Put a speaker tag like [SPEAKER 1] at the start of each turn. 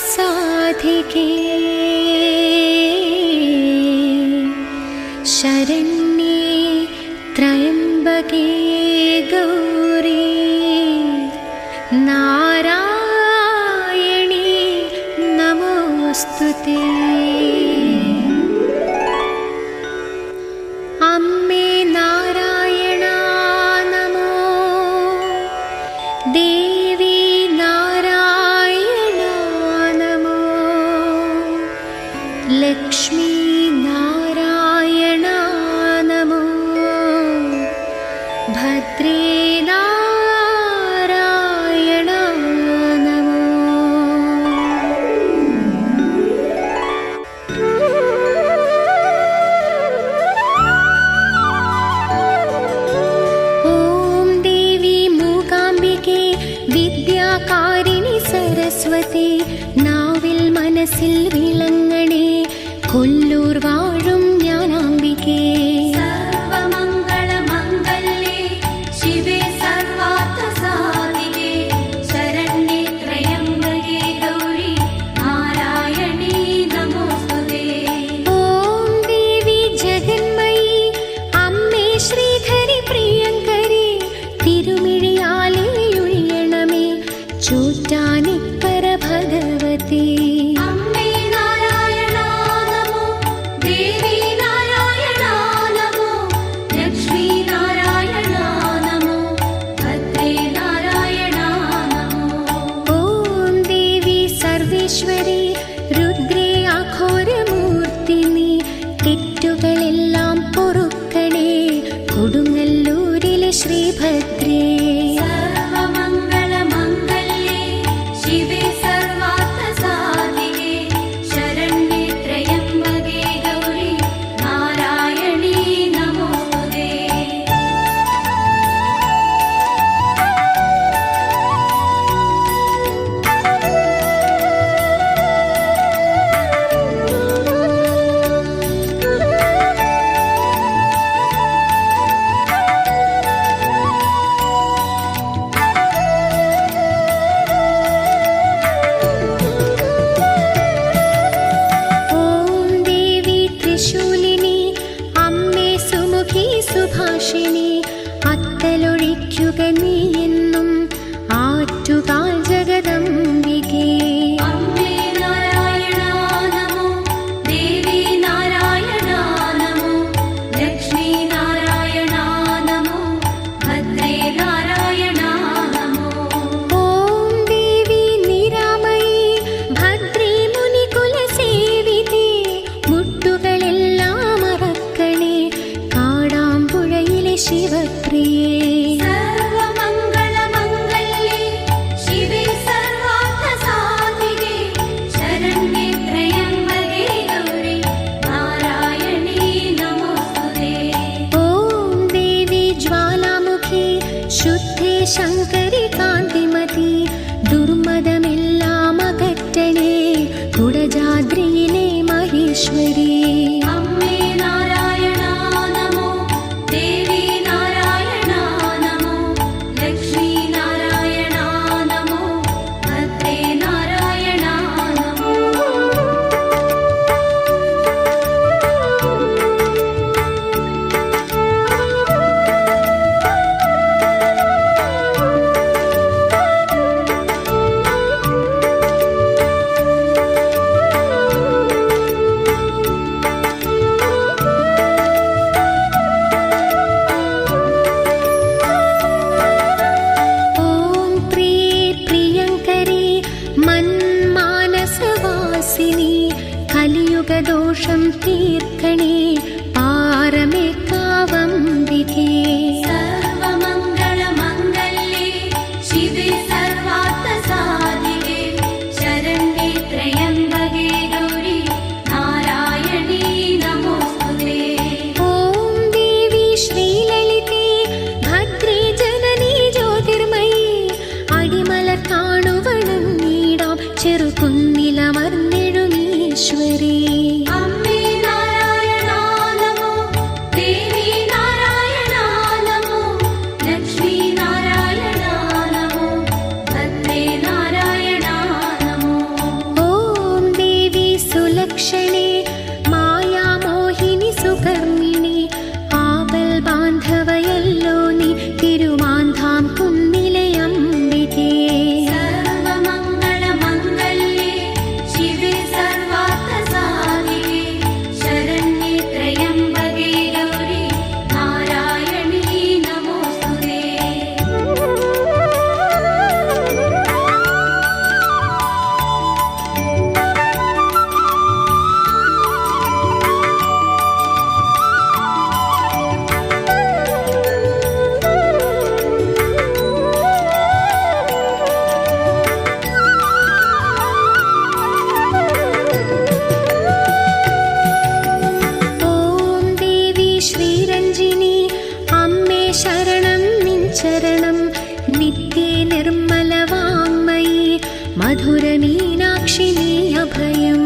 [SPEAKER 1] साधिके शरण्ये त्र्यम्बके गौरी नारायणी नमोस्तुते। अम्मे नारायणा नमो, देवी नारायणा नमो, लक्ष्मी नारायणा नमो, भद्रे नारायणा नमो। ॐ देवी मूकाम्बिके विद्याकारिणि सरस्वती नाविल मनसिल विलंगणे कोल्लूर वाഴും ज्ञानाम्बिके।
[SPEAKER 2] सर्वमङ्गलमङ्गल्ये शिवे सर्वार्थसाधिके शरण्ये त्र्यम्बके गौरी नारायणी नमोस्तुते।
[SPEAKER 1] ॐ देवी जगन्मयी अम्मे श्रीधरि प्रियङ्करी तिरुमिഴിയാലേ ഒഴിയണമേ ചോറ്റാനിക്കര ഭഗവതി।
[SPEAKER 2] अम्मे नारायणा नमो, देवी नारायणा नमो, लक्ष्मी नारायणा नमो, भद्रे नारायणा नमो।
[SPEAKER 1] ॐ देवी സർവേശ്വരി രുദ്രേ അഘോരമൂർത്തിനി തെറ്റുകളെല്ലാം പൊറുക്കണേ കൊടുങ്ങല്ലൂരിലെ ശ്രീഭദ്രേ।
[SPEAKER 2] सर्वमङ्गलमङ्गल्ये शिवे सर्वार्थसाधिके शरण्ये त्र्यम्बके गौरी नारायणी नमोस्तुते।
[SPEAKER 1] ॐ देवी त्रिशूलिनी अम्मे सुमुखी सुभाषिणी അത്തലൊഴിക്കുക നീ എന്നും ആറ്റുകാൽ ജഗദംബികേ।
[SPEAKER 2] अम्मे नारायणा नमो, देवी नारायणा नमो, लक्ष्मी नारायणा नमो, भद्रे नारायणा नमो।
[SPEAKER 1] ॐ देवी निरामयी ഭദ്രേ മുനികുലസേവിതേ മുട്ടുകളെല്ലാം മറക്കണേ കാടാമ്പുഴയിലെ ശിവപ്രിയേ।
[SPEAKER 2] सर्वमङ्गलमङ्गल्ये शिवे सर्वार्थसाधिके शरण्ये त्र्यम्बके गौरी नारायणी नमोस्तुते।
[SPEAKER 1] ॐ देवी ज्वालामुखी ശുദ്ധേ ശങ്കരി കാന്തിമതി ദുർമദമെല്ലാം അകറ്റണേ കുടജാദ്രിയിലെ മഹേശ്വരി।
[SPEAKER 2] अम्मे नारायणा नमो, देवी नारायणा नमो, लक्ष्मी नारायणा नमो, भद्रे नारायणा नमो।
[SPEAKER 1] ॐ प्रिये प्रियङ्करी मन्मानसवासिनी कलियुगदोषं तीर्ക്കണേ പാരമേക്കാവംബികേ।
[SPEAKER 2] सर्वमङ्गलमङ्गल्ये शिवे सर्वार्थसाधिके शरण्ये त्र्यम्बके गौरी नारायणी नमोस्तुते।
[SPEAKER 1] ॐ देवी श्रीललिते भद्रे जननी ज्योतिर्मयी അടിമലർ കാണുവണങ്ങിടാം ചെറുകുന്നിലമർന്നിടുമീശ്വരി।
[SPEAKER 2] अम्मे नारायणा नमो, देवी नारायणा नमो, लक्ष्मी नारायणा नमो, भद्रे नारायणा नमो।
[SPEAKER 1] ॐ चरणं नित्ये निर्मलवाङ्मयी मधुरमीनाक्षि मे अभयम्